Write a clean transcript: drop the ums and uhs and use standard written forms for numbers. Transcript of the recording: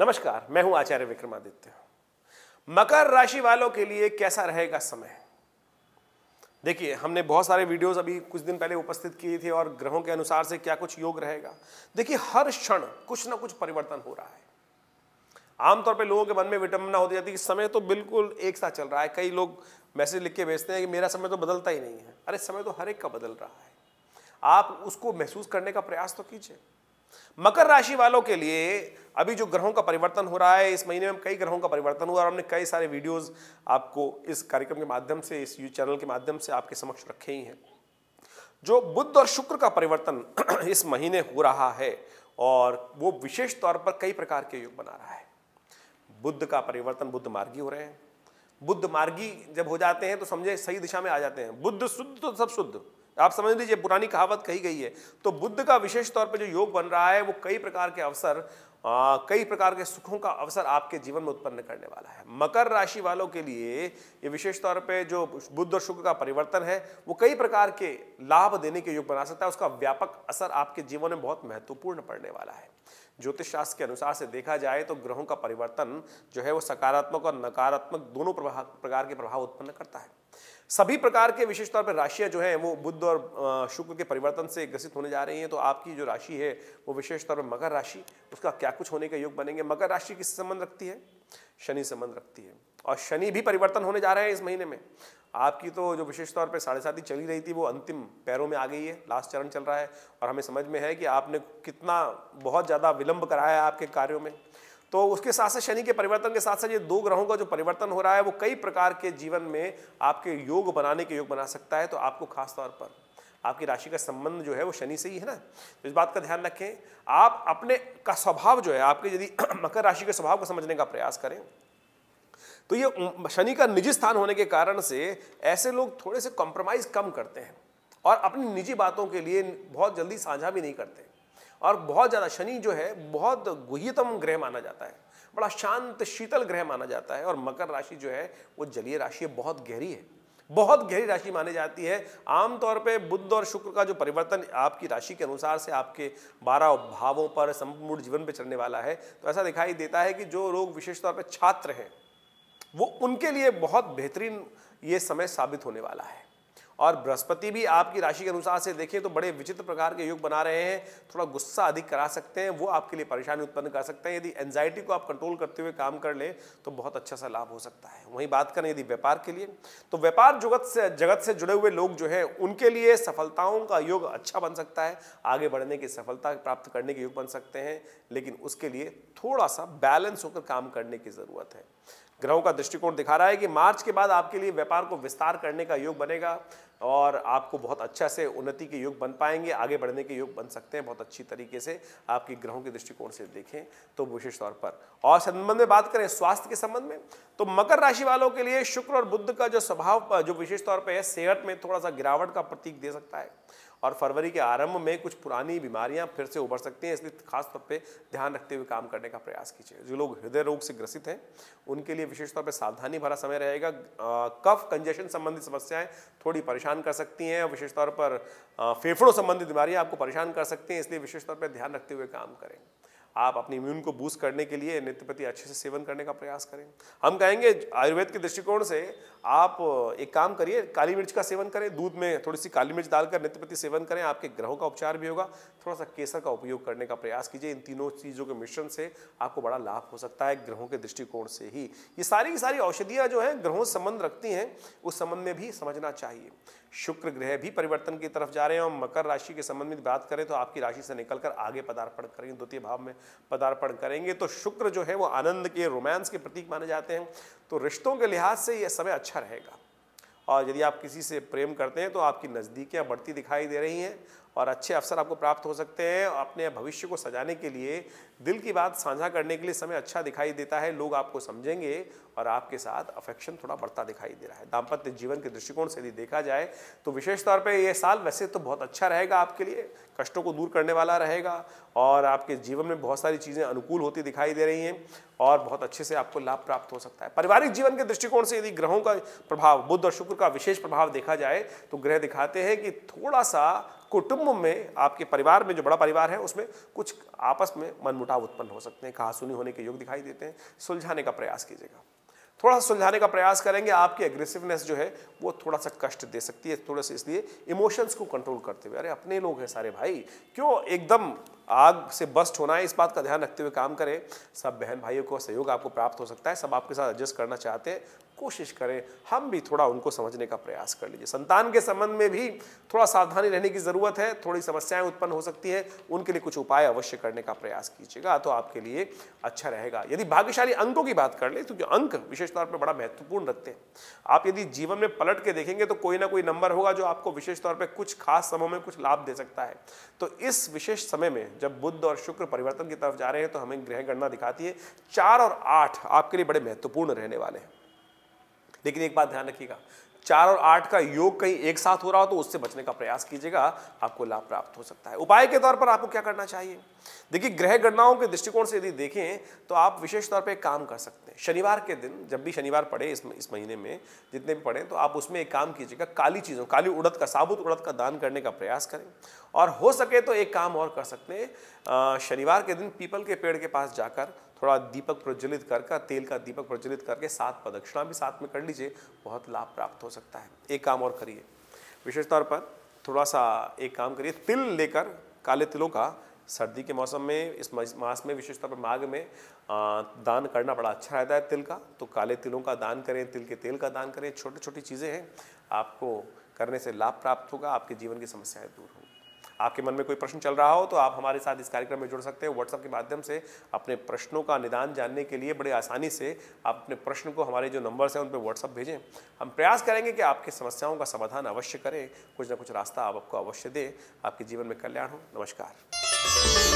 नमस्कार, मैं हूं आचार्य विक्रमादित्य। मकर राशि वालों के लिए कैसा रहेगा समय? देखिए, हमने बहुत सारे वीडियोस अभी कुछ दिन पहले उपस्थित किए थे और ग्रहों के अनुसार से क्या कुछ योग रहेगा। देखिए, हर क्षण कुछ ना कुछ परिवर्तन हो रहा है। आमतौर पे लोगों के मन में विडंबना होती जाती है कि समय तो बिल्कुल एक साथ चल रहा है। कई लोग मैसेज लिख के भेजते हैं कि मेरा समय तो बदलता ही नहीं है। अरे, समय तो हर एक का बदल रहा है। आप उसको महसूस करने का प्रयास तो कीजिए। मकर राशि वालों के लिए अभी जो ग्रहों का परिवर्तन हो रहा है, इस महीने में कई ग्रहों का परिवर्तन हुआ और हमने कई सारे वीडियोस आपको इस कार्यक्रम के माध्यम से, इस चैनल के माध्यम से आपके समक्ष रखे ही हैं। जो बुध और शुक्र का परिवर्तन इस महीने हो रहा है और वो विशेष तौर पर कई प्रकार के योग बना रहा है। बुध का परिवर्तन, बुध मार्गी हो रहे हैं। बुध मार्गी जब हो जाते हैं तो समझे सही दिशा में आ जाते हैं। बुध शुद्ध तो सब शुद्ध, आप समझ लीजिए, पुरानी कहावत कही गई है। तो बुद्ध का विशेष तौर पे जो योग बन रहा है वो कई प्रकार के अवसर, कई प्रकार के सुखों का अवसर आपके जीवन में उत्पन्न करने वाला है। मकर राशि वालों के लिए ये विशेष तौर पे जो बुध और शुक्र का परिवर्तन है वो कई प्रकार के लाभ देने के योग बना सकता है। उसका व्यापक असर आपके जीवन में बहुत महत्वपूर्ण पड़ने वाला है। ज्योतिष शास्त्र के अनुसार से देखा जाए तो ग्रहों का परिवर्तन जो है वो सकारात्मक और नकारात्मक दोनों प्रकार के प्रभाव उत्पन्न करता है। सभी प्रकार के विशेष तौर पर राशियां जो हैं वो बुध और शुक्र के परिवर्तन से ग्रसित होने जा रही हैं। तो आपकी जो राशि है वो विशेष तौर पर मकर राशि, उसका क्या कुछ होने के योग बनेंगे। मकर राशि किससे संबंध रखती है? शनि संबंध रखती है और शनि भी परिवर्तन होने जा रहे हैं इस महीने में। आपकी तो जो विशेष तौर पे 7.5 चली रही थी वो अंतिम पैरों में आ गई है, लास्ट चरण चल रहा है और हमें समझ में है कि आपने कितना बहुत ज़्यादा विलंब कराया है आपके कार्यों में। तो उसके साथ साथ शनि के परिवर्तन के साथ साथ ये दो ग्रहों का जो परिवर्तन हो रहा है वो कई प्रकार के जीवन में आपके योग बनाने के योग बना सकता है। तो आपको खास तौर पर आपकी राशि का संबंध जो है वो शनि से ही है ना, तो इस बात का ध्यान रखें। आप अपने का स्वभाव जो है आपके, यदि मकर राशि के स्वभाव को समझने का प्रयास करें तो ये शनि का निजी स्थान होने के कारण से ऐसे लोग थोड़े से कॉम्प्रोमाइज कम करते हैं और अपनी निजी बातों के लिए बहुत जल्दी साझा भी नहीं करते। और बहुत ज़्यादा शनि जो है बहुत गुह्यतम ग्रह माना जाता है, बड़ा शांत शीतल ग्रह माना जाता है। और मकर राशि जो है वो जलीय राशि है, बहुत गहरी है, बहुत गहरी राशि मानी जाती है। आमतौर पे बुध और शुक्र का जो परिवर्तन आपकी राशि के अनुसार से आपके 12 भावों पर संपूर्ण जीवन पे चलने वाला है, तो ऐसा दिखाई देता है कि जो लोग विशेष तौर पर छात्र हैं वो उनके लिए बहुत बेहतरीन ये समय साबित होने वाला है। और बृहस्पति भी आपकी राशि के अनुसार से देखें तो बड़े विचित्र प्रकार के योग बना रहे हैं। थोड़ा गुस्सा अधिक करा सकते हैं, वो आपके लिए परेशानी उत्पन्न कर सकते हैं। यदि एंजाइटी को आप कंट्रोल करते हुए काम कर लें तो बहुत अच्छा सा लाभ हो सकता है। वहीं बात करें यदि व्यापार के लिए, तो व्यापार जगत से जुड़े हुए लोग जो है उनके लिए सफलताओं का योग अच्छा बन सकता है। आगे बढ़ने की, सफलता प्राप्त करने के योग बन सकते हैं, लेकिन उसके लिए थोड़ा सा बैलेंस होकर काम करने की जरूरत है। ग्रहों का दृष्टिकोण दिखा रहा है कि मार्च के बाद आपके लिए व्यापार को विस्तार करने का योग बनेगा और आपको बहुत अच्छा से उन्नति के योग बन पाएंगे, आगे बढ़ने के योग बन सकते हैं बहुत अच्छी तरीके से। आपकी ग्रहों के दृष्टिकोण से देखें तो विशेष तौर पर। और संबंध में बात करें स्वास्थ्य के संबंध में, तो मकर राशि वालों के लिए शुक्र और बुध का जो स्वभाव जो विशेष तौर पर है, सेहत में थोड़ा सा गिरावट का प्रतीक दे सकता है और फरवरी के आरंभ में कुछ पुरानी बीमारियां फिर से उभर सकती हैं। इसलिए खास तौर पे ध्यान रखते हुए काम करने का प्रयास कीजिए। जो लोग हृदय रोग से ग्रसित हैं उनके लिए विशेष तौर पे सावधानी भरा समय रहेगा। कफ कंजेशन संबंधित समस्याएं थोड़ी परेशान कर सकती हैं और विशेष तौर पर फेफड़ों संबंधित बीमारियां आपको परेशान कर सकती हैं। इसलिए विशेष तौर पर ध्यान रखते हुए काम करें। आप अपनी इम्यून को बूस्ट करने के लिए नित्यप्रति अच्छे से सेवन करने का प्रयास करें। हम कहेंगे आयुर्वेद के दृष्टिकोण से आप एक काम करिए, काली मिर्च का सेवन करें, दूध में थोड़ी सी काली मिर्च डालकर नित्यप्रति सेवन करें, आपके ग्रहों का उपचार भी होगा। थोड़ा सा केसर का उपयोग करने का प्रयास कीजिए। इन तीनों चीज़ों के मिश्रण से आपको बड़ा लाभ हो सकता है ग्रहों के दृष्टिकोण से ही। ये सारी की सारी औषधियाँ जो हैं ग्रहों से संबंध रखती हैं, उस संबंध में भी समझना चाहिए। शुक्र ग्रह भी परिवर्तन की तरफ जा रहे हैं और मकर राशि के संबंध में बात करें तो आपकी राशि से निकलकर आगे पदार्पण करेंगे, द्वितीय भाव में पदार्पण करेंगे। तो शुक्र जो है वो आनंद के, रोमांस के प्रतीक माने जाते हैं। तो रिश्तों के लिहाज से यह समय अच्छा रहेगा और यदि आप किसी से प्रेम करते हैं तो आपकी नज़दीकियाँ बढ़ती दिखाई दे रही हैं और अच्छे अवसर आपको प्राप्त हो सकते हैं। अपने भविष्य को सजाने के लिए, दिल की बात साझा करने के लिए समय अच्छा दिखाई देता है। लोग आपको समझेंगे और आपके साथ अफेक्शन थोड़ा बढ़ता दिखाई दे रहा है। दाम्पत्य जीवन के दृष्टिकोण से यदि देखा जाए तो विशेष तौर पे ये साल वैसे तो बहुत अच्छा रहेगा आपके लिए, कष्टों को दूर करने वाला रहेगा और आपके जीवन में बहुत सारी चीज़ें अनुकूल होती दिखाई दे रही हैं और बहुत अच्छे से आपको लाभ प्राप्त हो सकता है। पारिवारिक जीवन के दृष्टिकोण से यदि ग्रहों का प्रभाव, बुध और शुक्र का विशेष प्रभाव देखा जाए तो ग्रह दिखाते हैं कि थोड़ा सा कुटुंब में, आपके परिवार में जो बड़ा परिवार है उसमें कुछ आपस में मनमुटाव उत्पन्न हो सकते हैं, कहासुनी होने के योग दिखाई देते हैं। सुलझाने का प्रयास कीजिएगा, थोड़ा सा सुलझाने का प्रयास करेंगे। आपकी एग्रेसिवनेस जो है वो थोड़ा सा कष्ट दे सकती है, थोड़ा सा, इसलिए इमोशंस को कंट्रोल करते हुए, अरे अपने लोग हैं सारे भाई, क्यों एकदम आग से बस्ट होना है, इस बात का ध्यान रखते हुए काम करें। सब बहन भाइयों को सहयोग आपको प्राप्त हो सकता है, सब आपके साथ एडजस्ट करना चाहते हैं, कोशिश करें हम भी थोड़ा उनको समझने का प्रयास कर लीजिए। संतान के संबंध में भी थोड़ा सावधानी रहने की जरूरत है, थोड़ी समस्याएं उत्पन्न हो सकती हैं, उनके लिए कुछ उपाय अवश्य करने का प्रयास कीजिएगा तो आपके लिए अच्छा रहेगा। यदि भाग्यशाली अंकों की बात कर ले तो अंक विशेष तौर पर बड़ा महत्वपूर्ण रखते हैं। आप यदि जीवन में पलट के देखेंगे तो कोई ना कोई नंबर होगा जो आपको विशेष तौर पर कुछ खास समय में कुछ लाभ दे सकता है। तो इस विशेष समय में जब बुध और शुक्र परिवर्तन की तरफ जा रहे हैं तो हमें ग्रह गणना दिखाती है 4 और 8 आपके लिए बड़े महत्वपूर्ण रहने वाले हैं। लेकिन एक बात ध्यान रखिएगा, 4 और 8 का योग कहीं एक साथ हो रहा हो तो उससे बचने का प्रयास कीजिएगा, आपको लाभ प्राप्त हो सकता है। उपाय के तौर पर आपको क्या करना चाहिए? देखिए, ग्रह गणनाओं के दृष्टिकोण से यदि देखें तो आप विशेष तौर पे एक काम कर सकते हैं। शनिवार के दिन, जब भी शनिवार पड़े इस महीने में जितने भी पड़े, तो आप उसमें एक काम कीजिएगा, काली चीज़ों, काली उड़द का, साबुत उड़द का दान करने का प्रयास करें। और हो सके तो एक काम और कर सकते हैं, शनिवार के दिन पीपल के पेड़ के पास जाकर थोड़ा दीपक प्रज्वलित करके, तेल का दीपक प्रज्वलित करके 7 प्रदक्षिणा भी साथ में कर लीजिए, बहुत लाभ प्राप्त हो सकता है। एक काम और करिए, विशेष तौर पर थोड़ा सा एक काम करिए, तिल लेकर, काले तिलों का सर्दी के मौसम में, इस मास में विशेष तौर पर माघ में दान करना बड़ा अच्छा रहता है तिल का। तो काले तिलों का दान करें, तिल के तेल का दान करें, छोटी छोटी चीज़ें हैं, आपको करने से लाभ प्राप्त होगा, आपके जीवन की समस्याएं दूर होंगी। आपके मन में कोई प्रश्न चल रहा हो तो आप हमारे साथ इस कार्यक्रम में जुड़ सकते हैं। व्हाट्सएप के माध्यम से अपने प्रश्नों का निदान जानने के लिए बड़े आसानी से आप अपने प्रश्न को हमारे जो नंबर्स हैं उन पर व्हाट्सएप भेजें। हम प्रयास करेंगे कि आपकी समस्याओं का समाधान अवश्य करें, कुछ ना कुछ रास्ता आपको अवश्य दें, आपके जीवन में कल्याण हो। नमस्कार।